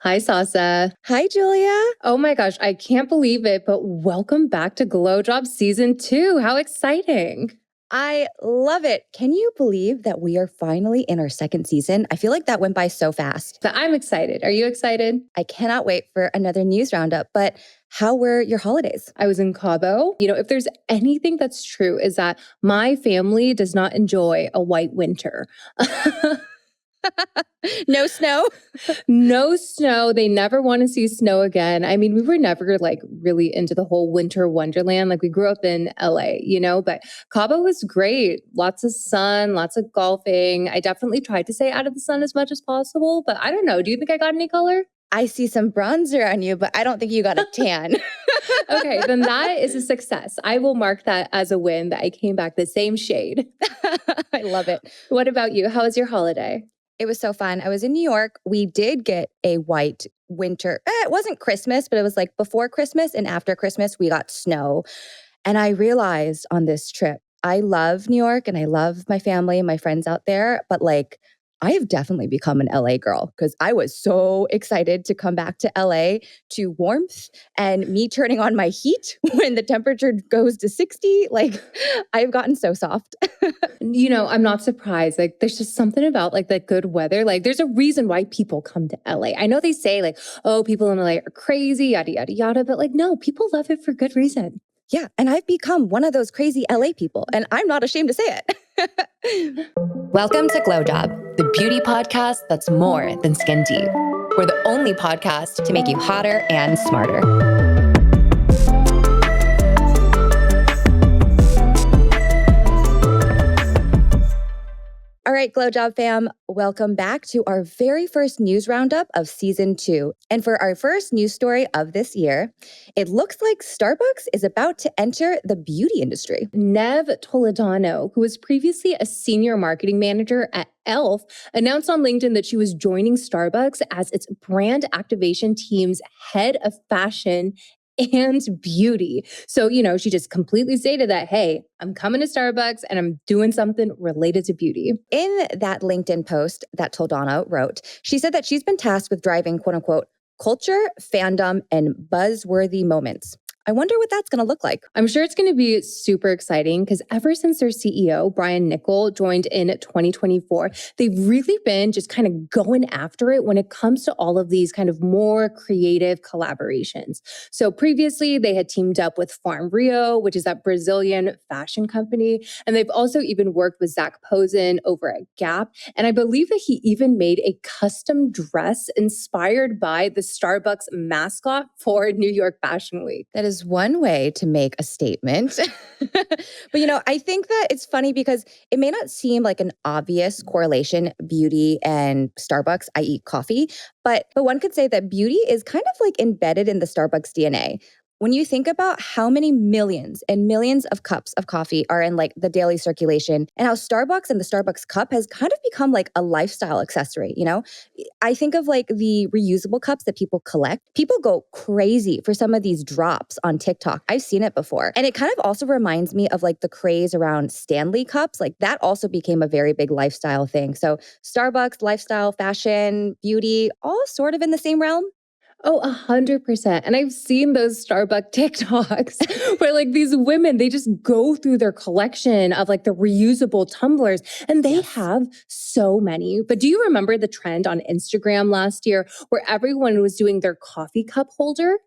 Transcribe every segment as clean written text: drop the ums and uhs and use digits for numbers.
Hi, Sasa. Hi, Julia. Oh my gosh, I can't believe it, but welcome back to GlowJob Season 2. How exciting. I love it. Can you believe that we are finally in our second season? I feel like that went by so fast. But I'm excited. Are you excited? I cannot wait for another news roundup, but how were your holidays? I was in Cabo. If there's anything that's true is that my family does not enjoy a white winter. No snow? No snow. They never want to see snow again. I mean, we were never really into the whole winter wonderland. We grew up in LA, but Cabo was great. Lots of sun, lots of golfing. I definitely tried to stay out of the sun as much as possible, but I don't know. Do you think I got any color? I see some bronzer on you, but I don't think you got a tan. Okay, then that is a success. I will mark that as a win that I came back the same shade. I love it. What about you? How was your holiday? It was so fun. I was in New York. We did get a white winter. It wasn't Christmas, but it was like before Christmas and after Christmas, we got snow. And I realized on this trip, I love New York and I love my family and my friends out there, but I have definitely become an LA girl because I was so excited to come back to LA to warmth and me turning on my heat when the temperature goes to 60. I've gotten so soft. I'm not surprised. There's just something about the good weather. There's a reason why people come to LA. I know they say oh, people in LA are crazy, yada, yada, yada. But no, people love it for good reason. Yeah. And I've become one of those crazy LA people and I'm not ashamed to say it. Welcome to GlowJob, the beauty podcast that's more than skin deep. We're the only podcast to make you hotter and smarter. All right, GlowJob fam, welcome back to our very first news roundup of season 2. And for our first news story of this year, it looks like Starbucks is about to enter the beauty industry. Nev Toledano, who was previously a senior marketing manager at e.l.f., announced on LinkedIn that she was joining Starbucks as its brand activation team's head of fashion and beauty. So, she just completely stated that, hey, I'm coming to Starbucks and I'm doing something related to beauty. In that LinkedIn post that Toledano wrote, she said that she's been tasked with driving, quote unquote, culture, fandom, and buzzworthy moments. I wonder what that's going to look like. I'm sure it's going to be super exciting because ever since their CEO, Brian Niccol, joined in 2024, they've really been just kind of going after it when it comes to all of these kind of more creative collaborations. So previously, they had teamed up with Farm Rio, which is that Brazilian fashion company. And they've also even worked with Zach Posen over at Gap. And I believe that he even made a custom dress inspired by the Starbucks mascot for New York Fashion Week. That is one way to make a statement. But, I think that it's funny because it may not seem like an obvious correlation, beauty and Starbucks, i.e. coffee, but one could say that beauty is kind of embedded in the Starbucks DNA. When you think about how many millions and millions of cups of coffee are in the daily circulation and how Starbucks and the Starbucks cup has kind of become a lifestyle accessory, I think of the reusable cups that people collect. People go crazy for some of these drops on TikTok. I've seen it before. And it kind of also reminds me of the craze around Stanley cups. That also became a very big lifestyle thing. So Starbucks, lifestyle, fashion, beauty, all sort of in the same realm. Oh, 100%. And I've seen those Starbucks TikToks where these women, they just go through their collection of the reusable tumblers and they have so many. But do you remember the trend on Instagram last year where everyone was doing their coffee cup holder?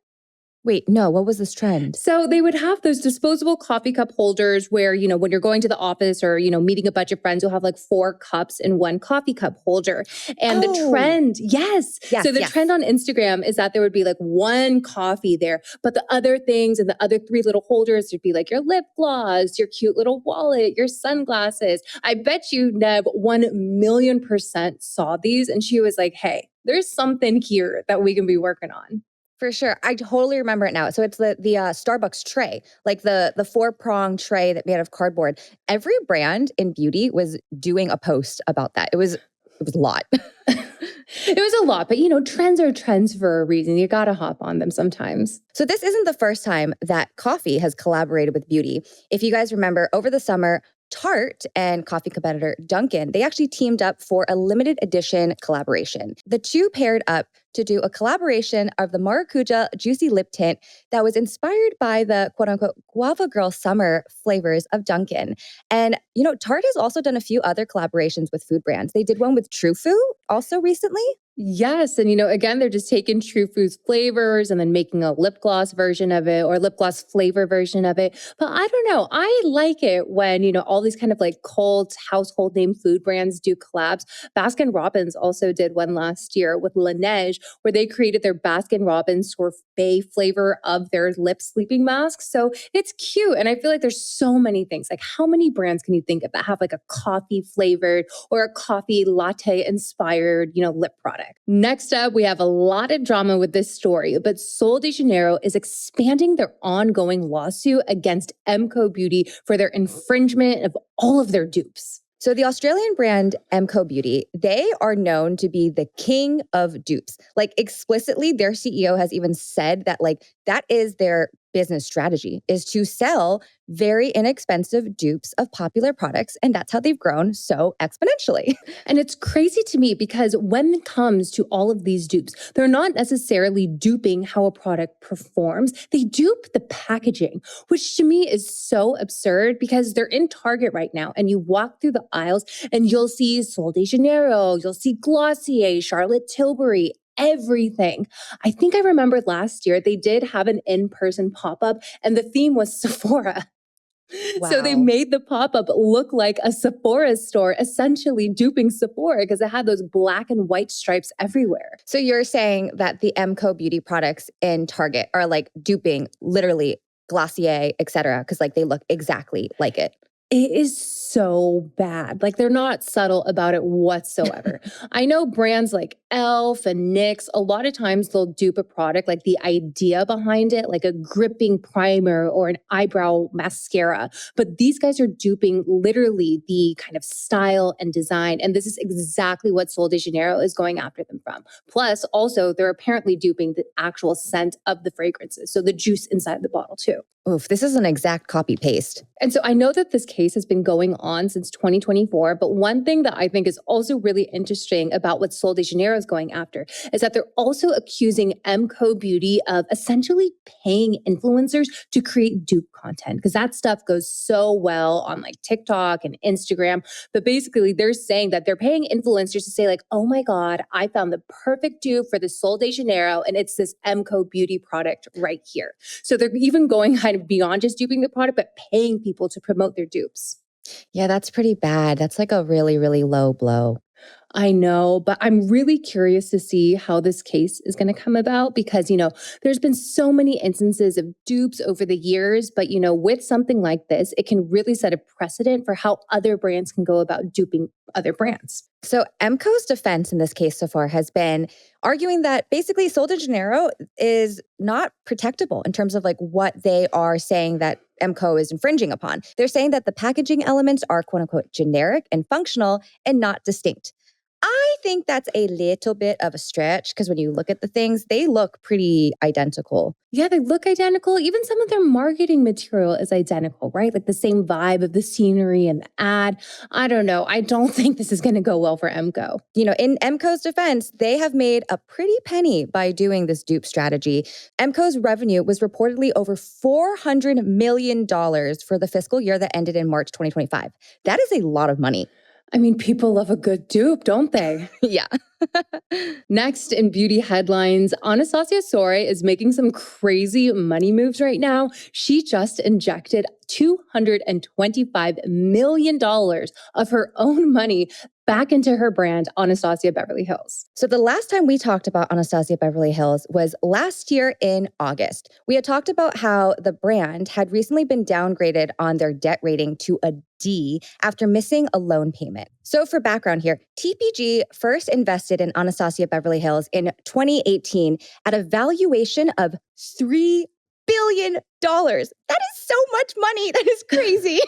Wait, no, what was this trend? So they would have those disposable coffee cup holders where, when you're going to the office or, meeting a bunch of friends, you'll have 4 cups in one coffee cup holder. And the trend, so the trend on Instagram is that there would be one coffee there, but the other things and the other 3 little holders would be your lip gloss, your cute little wallet, your sunglasses. I bet you, Neb, 1,000,000% saw these. And she was like, hey, there's something here that we can be working on. For sure. I totally remember it now. So it's the Starbucks tray, the 4-prong tray that made out of cardboard. Every brand in beauty was doing a post about that. It was a lot. It was a lot, but trends are trends for a reason. You got to hop on them sometimes. So this isn't the first time that coffee has collaborated with beauty. If you guys remember, over the summer, Tarte and coffee competitor Dunkin, they actually teamed up for a limited edition collaboration. The two paired up to do a collaboration of the Maracuja Juicy Lip Tint that was inspired by the quote-unquote Guava Girl Summer flavors of Dunkin. And, Tarte has also done a few other collaborations with food brands. They did one with True Fu also recently. Yes. And, again, they're just taking True Food's flavors and then making a lip gloss version of it or lip gloss flavor version of it. But I don't know. I like it when, all these kind of like cult household name food brands do collabs. Baskin-Robbins also did one last year with Laneige, where they created their Baskin-Robbins sorbet flavor of their lip sleeping mask. So it's cute. And I feel like there's so many things. Like, how many brands can you think of that have like a coffee flavored or a coffee latte inspired, lip product? Next up, we have a lot of drama with this story, but Sol de Janeiro is expanding their ongoing lawsuit against MCO Beauty for their infringement of all of their dupes. So the Australian brand MCO Beauty, they are known to be the king of dupes. Like explicitly, their CEO has even said that that is their business strategy, is to sell very inexpensive dupes of popular products. And that's how they've grown so exponentially. And it's crazy to me because when it comes to all of these dupes, they're not necessarily duping how a product performs. They dupe the packaging, which to me is so absurd because they're in Target right now. And you walk through the aisles and you'll see Sol de Janeiro, you'll see Glossier, Charlotte Tilbury, everything. I think I remembered last year they did have an in-person pop-up and the theme was Sephora. Wow. So they made the pop-up look like a Sephora store, essentially duping Sephora because it had those black and white stripes everywhere. So you're saying that the MCO Beauty products in Target are like duping literally Glossier, et cetera, because they look exactly like it. It is so bad. They're not subtle about it whatsoever. I know brands like e.l.f. and NYX, a lot of times they'll dupe a product, like the idea behind it, like a gripping primer or an eyebrow mascara. But these guys are duping literally the kind of style and design. And this is exactly what Sol de Janeiro is going after them from. Plus, also, they're apparently duping the actual scent of the fragrances. So the juice inside the bottle too. Oof, this is an exact copy paste. And so I know that this case has been going on since 2024, but one thing that I think is also really interesting about what Sol de Janeiro is going after is that they're also accusing MCO Beauty of essentially paying influencers to create dupe content, because that stuff goes so well on TikTok and Instagram. But basically they're saying that they're paying influencers to say oh my God, I found the perfect dupe for the Sol de Janeiro and it's this MCO Beauty product right here. So they're even going kind of beyond just duping the product, but paying people to promote their dupes. Yeah, that's pretty bad. That's a really, really low blow. I know, but I'm really curious to see how this case is going to come about because, there's been so many instances of dupes over the years, but, with something like this, it can really set a precedent for how other brands can go about duping other brands. So MCO's defense in this case so far has been arguing that basically Sol de Janeiro is not protectable in terms of what they are saying that MCO is infringing upon. They're saying that the packaging elements are quote unquote generic and functional and not distinct. I think that's a little bit of a stretch because when you look at the things, they look pretty identical. Yeah, they look identical. Even some of their marketing material is identical, right? The same vibe of the scenery and the ad. I don't know. I don't think this is going to go well for MCO. In MCO's defense, they have made a pretty penny by doing this dupe strategy. MCO's revenue was reportedly over $400 million for the fiscal year that ended in March 2025. That is a lot of money. I mean, people love a good dupe, don't they? Yeah. Next, in beauty headlines, Anastasia Beverly is making some crazy money moves right now. She just injected $225 million of her own money back into her brand, Anastasia Beverly Hills. So the last time we talked about Anastasia Beverly Hills was last year in August. We had talked about how the brand had recently been downgraded on their debt rating to a D after missing a loan payment. So for background here, TPG first invested in Anastasia Beverly Hills in 2018 at a valuation of $3 billion. That is so much money. That is crazy.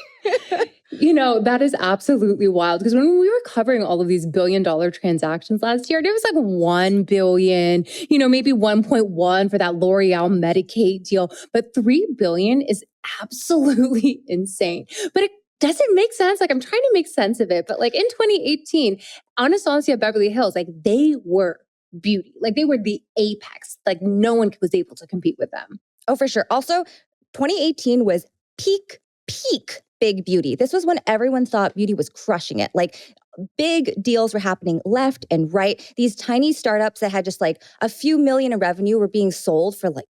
That is absolutely wild because when we were covering all of these billion-dollar transactions last year, there was 1 billion, maybe 1.1 for that L'Oreal Medicaid deal, but 3 billion is absolutely insane. But it doesn't make sense. I'm trying to make sense of it, but in 2018, Anastasia Beverly Hills, they were beauty. Like they were the apex. Like no one was able to compete with them. Oh, for sure. Also, 2018 was peak big beauty. This was when everyone thought beauty was crushing it. Like big deals were happening left and right. These tiny startups that had just like a few million in revenue were being sold for like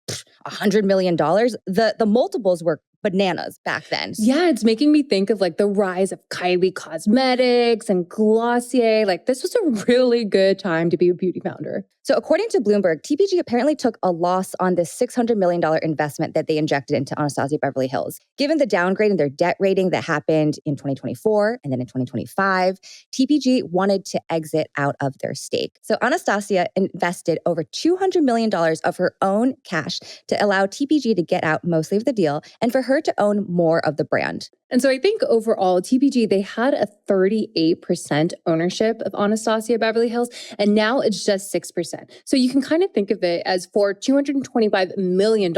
$100 million. The multiples were bananas back then. Yeah, it's making me think of like the rise of Kylie Cosmetics and Glossier. Like this was a really good time to be a beauty founder. So according to Bloomberg, TPG apparently took a loss on this $600 million investment that they injected into Anastasia Beverly Hills. Given the downgrade in their debt rating that happened in 2024 and then in 2025, TPG wanted to exit out of their stake. So Anastasia invested over $200 million of her own cash to allow TPG to get out mostly of the deal and for her to own more of the brand. And so I think overall, TPG, they had a 38% ownership of Anastasia Beverly Hills, and now it's just 6%. So you can kind of think of it as for $225 million,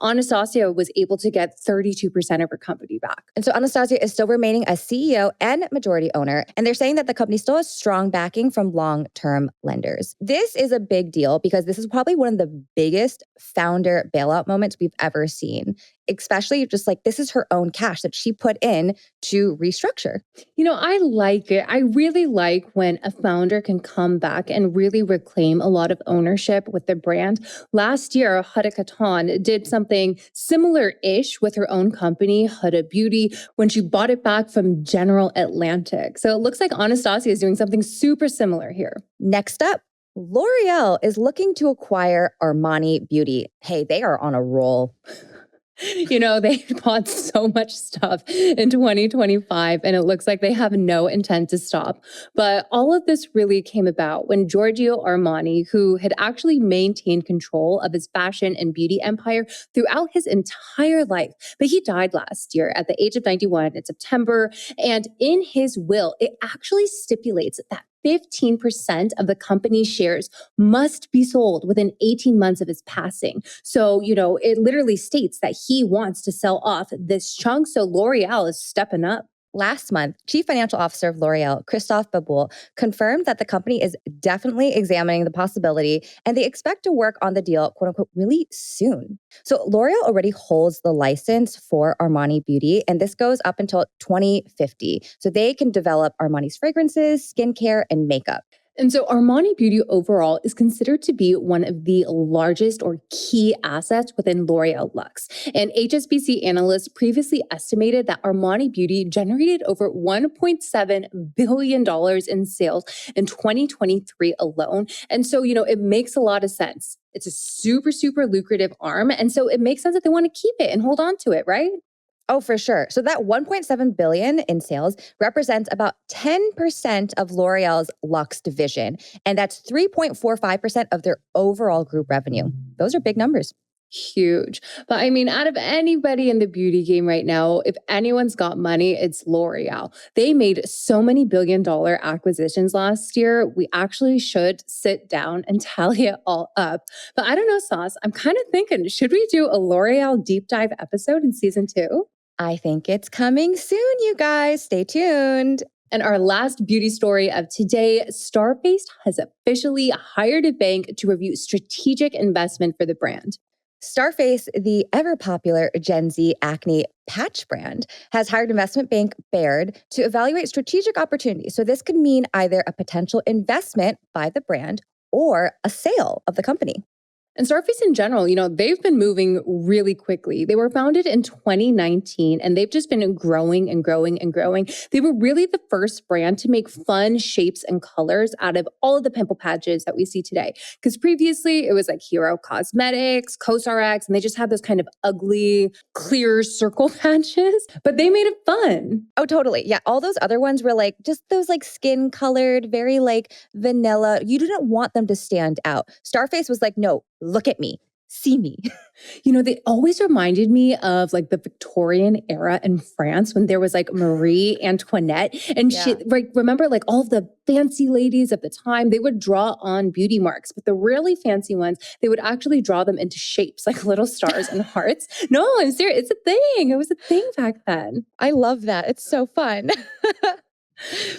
Anastasia was able to get 32% of her company back. And so Anastasia is still remaining as CEO and majority owner, and they're saying that the company still has strong backing from long-term lenders. This is a big deal because this is probably one of the biggest founder bailout moments we've ever seen, especially just like this is her own cash that she put in to restructure. You know, I like it. I really like when a founder can come back and really reclaim a lot of ownership with the brand. Last year, Huda Kattan did something similar-ish with her own company, Huda Beauty, when she bought it back from General Atlantic. So it looks like Anastasia is doing something super similar here. Next up, L'Oreal is looking to acquire Armani Beauty. Hey, they are on a roll. You know, they bought so much stuff in 2025, and it looks like they have no intent to stop. But all of this really came about when Giorgio Armani, who had actually maintained control of his fashion and beauty empire throughout his entire life, but he died last year at the age of 91 in September. And in his will, it actually stipulates that 15% of the company's shares must be sold within 18 months of his passing. So, you know, it literally states that he wants to sell off this chunk. So L'Oreal is stepping up. Last month, Chief Financial Officer of L'Oreal, Christophe Baboul, confirmed that the company is definitely examining the possibility and they expect to work on the deal, quote unquote, really soon. So L'Oreal already holds the license for Armani Beauty, and this goes up until 2050. So they can develop Armani's fragrances, skincare, and makeup. And so Armani Beauty overall is considered to be one of the largest or key assets within L'Oreal Luxe. And HSBC analysts previously estimated that Armani Beauty generated over $1.7 billion in sales in 2023 alone. And so, you know, it makes a lot of sense. It's a super, super lucrative arm. And so it makes sense that they want to keep it and hold on to it, right? Oh, for sure. So that 1.7 billion in sales represents about 10% of L'Oreal's Luxe division. And that's 3.45% of their overall group revenue. Those are big numbers. Huge. But I mean, out of anybody in the beauty game right now, if anyone's got money, it's L'Oreal. They made so many billion-dollar acquisitions last year. We actually should sit down and tally it all up. But I don't know, Sas, I'm kind of thinking, should we do a L'Oreal deep dive episode in season 2? I think it's coming soon, you guys. Stay tuned. And our last beauty story of today, Starface has officially hired a bank to review strategic investment for the brand. Starface, the ever-popular Gen Z acne patch brand, has hired investment bank Baird to evaluate strategic opportunities. So this could mean either a potential investment by the brand or a sale of the company. And Starface in general, you know, they've been moving really quickly. They were founded in 2019 and they've just been growing and growing and growing. They were really the first brand to make fun shapes and colors out of all of the pimple patches that we see today. Because previously it was like Hero Cosmetics, CosRx, and they just had those kind of ugly, clear circle patches, but they made it fun. Oh, totally. Yeah. All those other ones were like just those like skin colored, very like vanilla. You didn't want them to stand out. Starface was like, no, look at me. See me. You know, they always reminded me of like the Victorian era in France when there was like Marie Antoinette and she, like, remember like all of the fancy ladies of the time, they would draw on beauty marks, but the really fancy ones, they would actually draw them into shapes like little stars and hearts. No, I'm serious. It's a thing. It was a thing back then. I love that. It's so fun.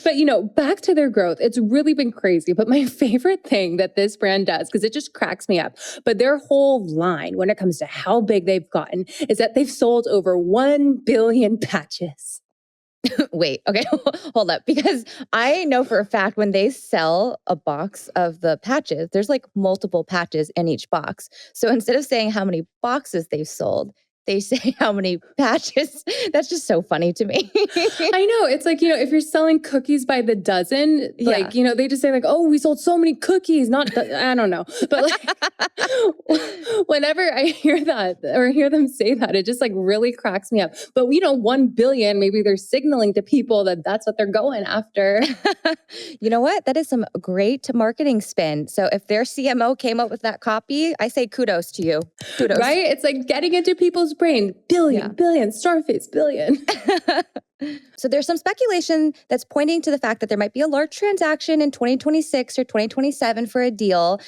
But, back to their growth, it's really been crazy. But my favorite thing that this brand does, because it just cracks me up, but their whole line when it comes to how big they've gotten is that they've sold over 1 billion patches. Wait, okay, hold up. Because I know for a fact when they sell a box of the patches, there's like multiple patches in each box. So instead of saying how many boxes they've sold, they say how many patches. That's just so funny to me. I know. It's like, if you're selling cookies by the dozen, like, they just say like, oh, we sold so many cookies. I don't know. But like, whenever I hear that or hear them say that, it just like really cracks me up. But 1 billion, maybe they're signaling to people that that's what they're going after. You know what? That is some great marketing spin. So if their CMO came up with that copy, I say kudos to you. Kudos. Right? It's like getting into people's brain. Billion, Starface, billion. So there's some speculation that's pointing to the fact that there might be a large transaction in 2026 or 2027 for a deal.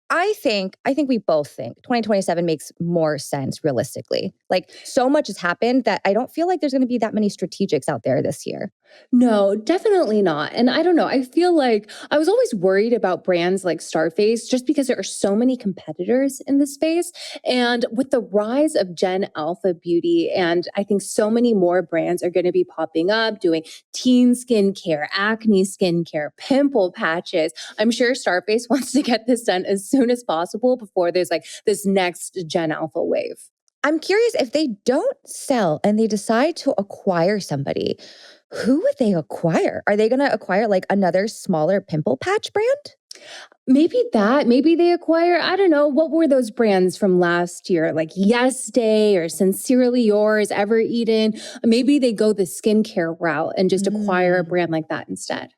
I think we both think 2027 makes more sense realistically. Like so much has happened that I don't feel like there's going to be that many strategics out there this year. No, definitely not. And I don't know. I feel like I was always worried about brands like Starface just because there are so many competitors in this space. And with the rise of Gen Alpha Beauty, and I think so many more brands are going to be popping up doing teen skincare, acne skincare, pimple patches. I'm sure Starface wants to get this done as soon as possible before there's like this next Gen Alpha wave. I'm curious if they don't sell and they decide to acquire somebody, who would they acquire? Are they going to acquire like another smaller pimple patch brand? Maybe they acquire, I don't know, what were those brands from last year? Like Yes Day or Sincerely Yours, Ever Eaten. Maybe they go the skincare route and just acquire a brand like that instead.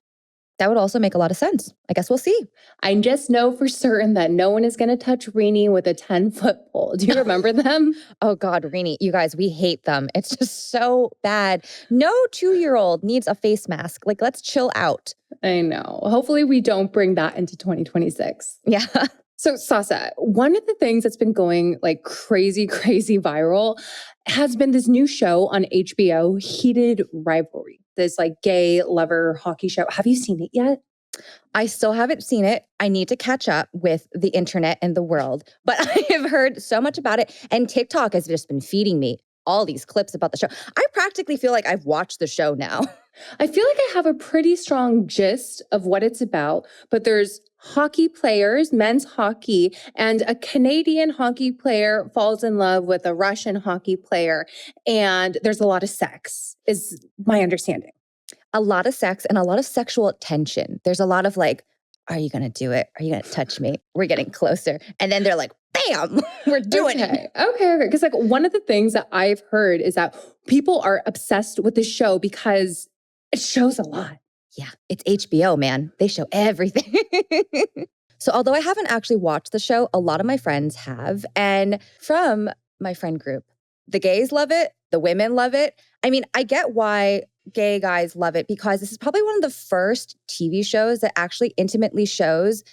That would also make a lot of sense. I guess we'll see. I just know for certain that no one is going to touch Rini with a 10-foot pole. Do you remember them? Oh God, Rini, you guys, we hate them. It's just so bad. No 2-year-old needs a face mask. Like, let's chill out. I know. Hopefully we don't bring that into 2026. Yeah. So Sasa, one of the things that's been going like crazy viral has been this new show on HBO, Heated Rivalry. This like gay lover hockey show. Have you seen it yet? I still haven't seen it. I need to catch up with the internet and the world, but I have heard so much about it. And TikTok has just been feeding me all these clips about the show. I practically feel like I've watched the show now. I feel like I have a pretty strong gist of what it's about, but there's hockey players, men's hockey, and a Canadian hockey player falls in love with a Russian hockey player, and there's a lot of sex, is my understanding. A lot of sex and a lot of sexual tension. There's a lot of like, are you going to do it? Are you going to touch me? We're getting closer. And then they're like, bam, we're doing it. Okay. Because like one of the things that I've heard is that people are obsessed with the show because it shows a lot. Yeah, it's HBO, man. They show everything. So although I haven't actually watched the show, a lot of my friends have. And from my friend group, the gays love it. The women love it. I mean, I get why gay guys love it because this is probably one of the first TV shows that actually intimately shows,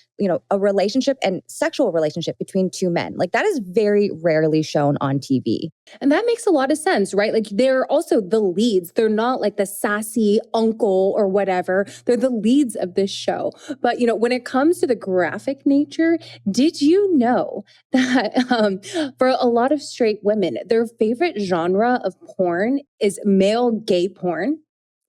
a relationship and sexual relationship between two men. Like that is very rarely shown on TV. And that makes a lot of sense, right? Like they're also the leads. They're not like the sassy uncle or whatever. They're the leads of this show. But, when it comes to the graphic nature, did you know that for a lot of straight women, their favorite genre of porn is male gay porn?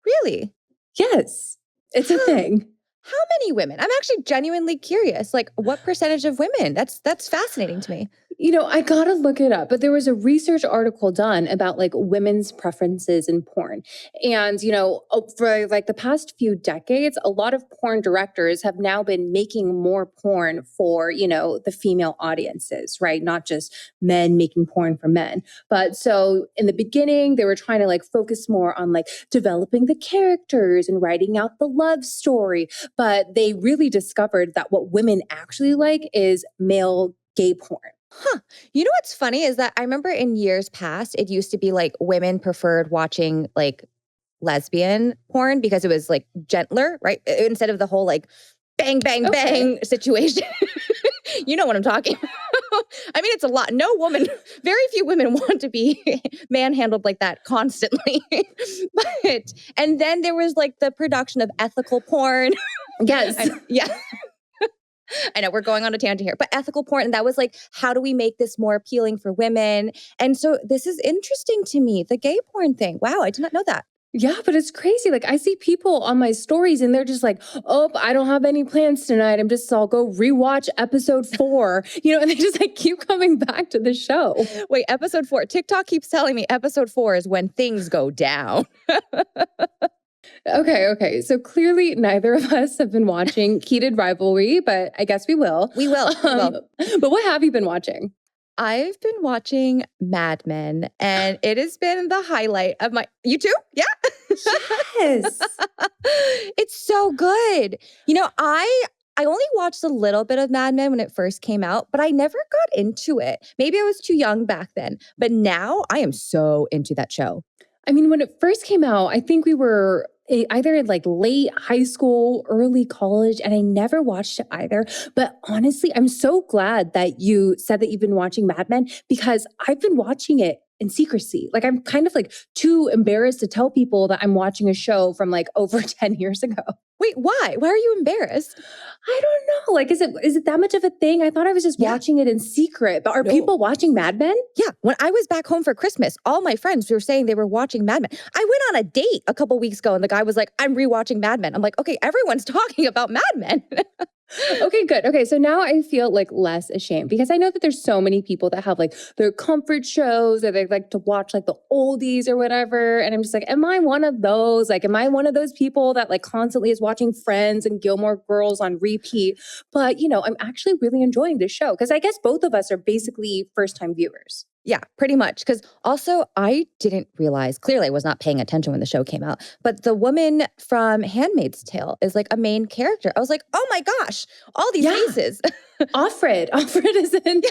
Really? Yes, it's a thing. How many women? I'm actually genuinely curious. Like, what percentage of women? That's fascinating to me. I gotta look it up, but there was a research article done about like women's preferences in porn. And, for like the past few decades, a lot of porn directors have now been making more porn for, the female audiences, right? Not just men making porn for men. But so in the beginning, they were trying to like focus more on like developing the characters and writing out the love story. But they really discovered that what women actually like is male gay porn. Huh. You know what's funny is that I remember in years past, it used to be like women preferred watching like lesbian porn because it was like gentler, right? Instead of the whole like bang, bang, bang situation. You know what I'm talking about. I mean, it's a lot. No woman, very few women want to be manhandled like that constantly. And then there was like the production of ethical porn. Yes. Yeah. I know we're going on a tangent here, but ethical porn. And that was like, how do we make this more appealing for women? And so this is interesting to me, the gay porn thing. Wow, I did not know that. Yeah, but it's crazy. Like I see people on my stories and they're just like, oh, I don't have any plans tonight. I'll go rewatch episode 4, and they just like keep coming back to the show. Wait, episode 4. TikTok keeps telling me episode 4 is when things go down. Okay. So clearly neither of us have been watching Heated Rivalry, but I guess we will. We will. But what have you been watching? I've been watching Mad Men, and it has been the highlight of my... You too? Yeah? Yes. It's so good. I only watched a little bit of Mad Men when it first came out, but I never got into it. Maybe I was too young back then, but now I am so into that show. I mean, when it first came out, I think we were either in like late high school, early college, and I never watched it either. But honestly, I'm so glad that you said that you've been watching Mad Men because I've been watching it in secrecy. Like I'm kind of like too embarrassed to tell people that I'm watching a show from like over 10 years ago. Wait, why? Why are you embarrassed? I don't know. Like, is it that much of a thing? I thought I was just watching it in secret. But are people watching Mad Men? Yeah. When I was back home for Christmas, all my friends were saying they were watching Mad Men. I went on a date a couple weeks ago and the guy was like, I'm rewatching Mad Men. I'm like, okay, everyone's talking about Mad Men. Okay, good. Okay, so now I feel like less ashamed because I know that there's so many people that have like their comfort shows or they like to watch like the oldies or whatever. And I'm just like, am I one of those? Like, am I one of those people that like constantly is watching Friends and Gilmore Girls on repeat? But, I'm actually really enjoying this show because I guess both of us are basically first-time viewers. Yeah, pretty much. Because also, I didn't realize, clearly I was not paying attention when the show came out, but the woman from Handmaid's Tale is like a main character. I was like, oh my gosh, all these faces. Offred is in.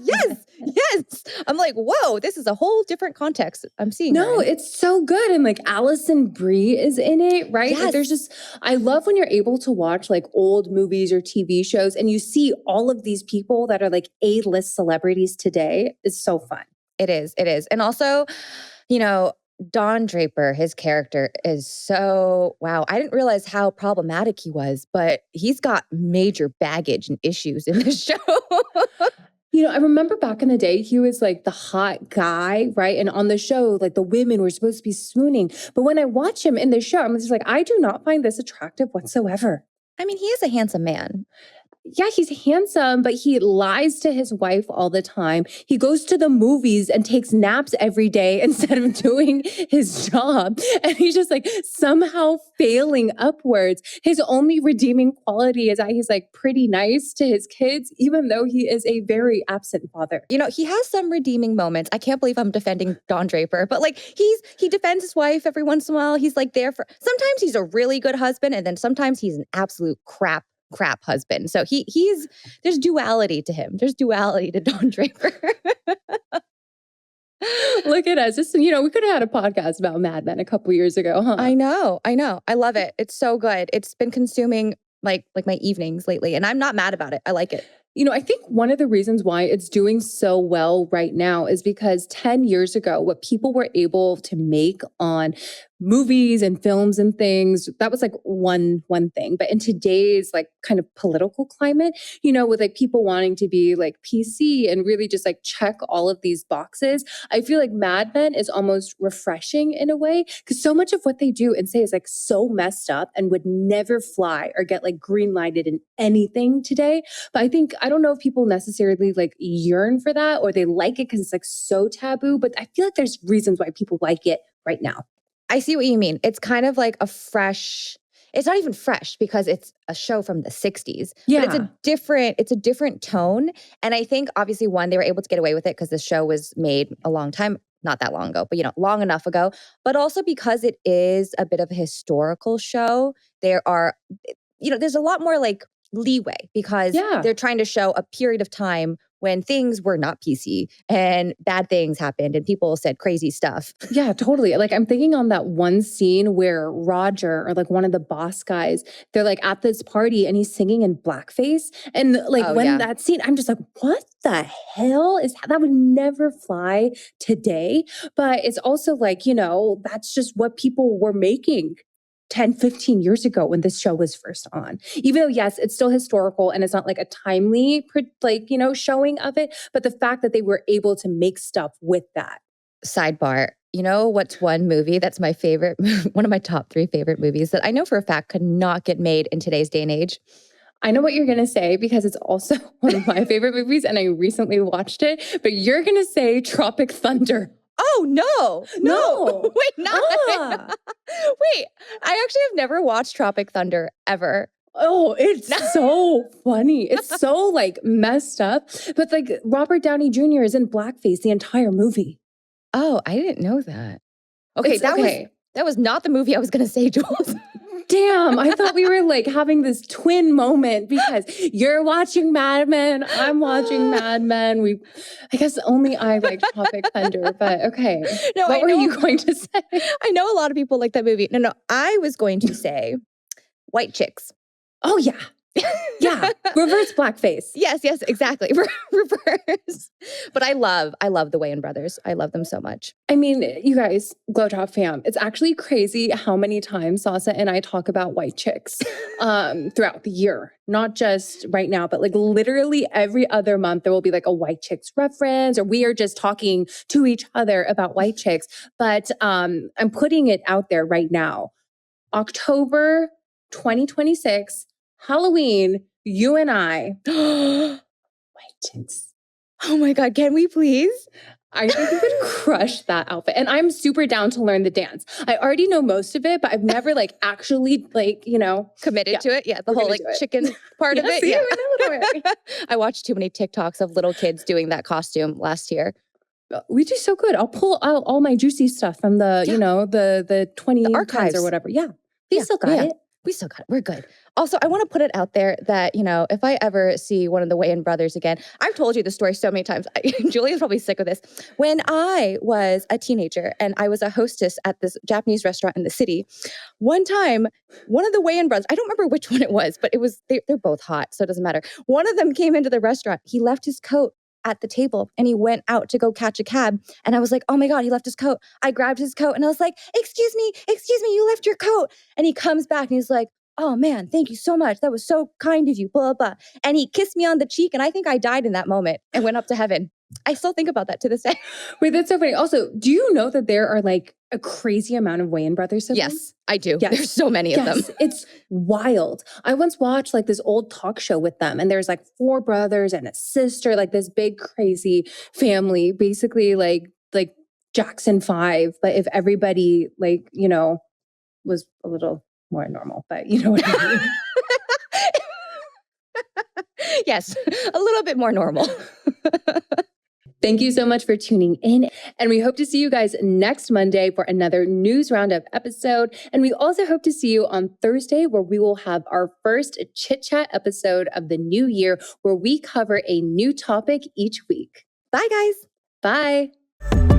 Yes. I'm like, whoa, this is a whole different context I'm seeing. No, it's so good. And like Alison Brie is in it, right? Yes. Like I love when you're able to watch like old movies or TV shows and you see all of these people that are like A-list celebrities today. It's so fun. It is. And also, Don Draper, his character is so, wow. I didn't realize how problematic he was, but he's got major baggage and issues in this show. I remember back in the day, he was like the hot guy, right? And on the show, like the women were supposed to be swooning. But when I watch him in the show, I'm just like, I do not find this attractive whatsoever. I mean, he is a handsome man. Yeah, he's handsome, but he lies to his wife all the time. He goes to the movies and takes naps every day instead of doing his job. And he's just like somehow failing upwards. His only redeeming quality is that he's like pretty nice to his kids, even though he is a very absent father. He has some redeeming moments. I can't believe I'm defending Don Draper, but like he defends his wife every once in a while. He's like sometimes he's a really good husband and then sometimes he's an absolute crap husband. So there's duality to him. There's duality to Don Draper. Look at us. We could have had a podcast about Mad Men a couple years ago, huh? I know. I love it. It's so good. It's been consuming like my evenings lately and I'm not mad about it. I like it. I think one of the reasons why it's doing so well right now is because 10 years ago, what people were able to make on movies and films and things, that was like one thing. But in today's like kind of political climate, with like people wanting to be like PC and really just like check all of these boxes, I feel like Mad Men is almost refreshing in a way because so much of what they do and say is like so messed up and would never fly or get like green lighted in anything today. But I don't know if people necessarily like yearn for that or they like it because it's like so taboo, but I feel like there's reasons why people like it right now. I see what you mean. It's kind of like it's not even fresh because it's a show from the 60s. Yeah. But it's a different tone. And I think obviously they were able to get away with it because the show was made a long time, not that long ago, but long enough ago. But also because it is a bit of a historical show, there's a lot more like leeway because they're trying to show a period of time when things were not PC and bad things happened and people said crazy stuff. Yeah, totally. Like I'm thinking on that one scene where Roger or like one of the boss guys, they're like at this party and he's singing in blackface. And like that scene, I'm just like, what the hell is that would never fly today. But it's also like, that's just what people were making 10, 15 years ago when this show was first on. Even though, yes, it's still historical and it's not like a timely, showing of it. But the fact that they were able to make stuff with that. Sidebar, what's one movie that's my favorite, one of my top 3 favorite movies that I know for a fact could not get made in today's day and age? I know what you're going to say because it's also one of my favorite movies and I recently watched it, but you're going to say Tropic Thunder. Oh, no. Wait, not. Wait, I actually have never watched Tropic Thunder ever. Oh, it's so funny. It's so like messed up. But like Robert Downey Jr. is in blackface the entire movie. Oh, I didn't know that. Okay, that was not the movie I was going to say, Jules. Damn, I thought we were like having this twin moment because you're watching Mad Men, I'm watching Mad Men. I guess only I like Tropic Thunder, but okay. No, what were you going to say? I know a lot of people like that movie. No, I was going to say White Chicks. Oh, yeah. Yeah, reverse blackface. Yes, exactly. Reverse. But I love the Wayan brothers. I love them so much. I mean, you guys, GlowDrop fam, it's actually crazy how many times Sasa and I talk about white chicks throughout the year. Not just right now, but like literally every other month, there will be like a white chicks reference or we are just talking to each other about white chicks. But I'm putting it out there right now. October 2026, Halloween, you and I, white chicks. Oh my God, can we please? I think we could crush that outfit. And I'm super down to learn the dance. I already know most of it, but I've never like actually committed to it. Yeah, the whole like chicken part of it. Yeah. I watched too many TikToks of little kids doing that costume last year. We do so good. I'll pull out all my juicy stuff from the 20 archives or whatever. Yeah. We still got it. We still got it. We're good. Also, I want to put it out there that, if I ever see one of the Wayan brothers again, I've told you the story so many times. Julia's probably sick of this. When I was a teenager and I was a hostess at this Japanese restaurant in the city, one time, one of the Wayan brothers, I don't remember which one it was, but they're both hot, so it doesn't matter. One of them came into the restaurant. He left his coat at the table and he went out to go catch a cab. And I was like, oh my God, he left his coat. I grabbed his coat and I was like, excuse me, you left your coat. And he comes back and he's like, oh man, thank you so much. That was so kind of you, blah, blah. And he kissed me on the cheek. And I think I died in that moment and went up to heaven. I still think about that to this day. Wait, that's so funny. Also, do you know that there are like a crazy amount of Wayan brothers siblings? Yes, I do. Yes. There's so many of them. It's wild. I once watched like this old talk show with them and there's like 4 brothers and a sister, like this big crazy family, basically like Jackson 5. But if everybody was a little more normal, but you know what I mean? Yes, a little bit more normal. Thank you so much for tuning in. And we hope to see you guys next Monday for another News Roundup episode. And we also hope to see you on Thursday, where we will have our first Chit Chat episode of the new year, where we cover a new topic each week. Bye, guys. Bye.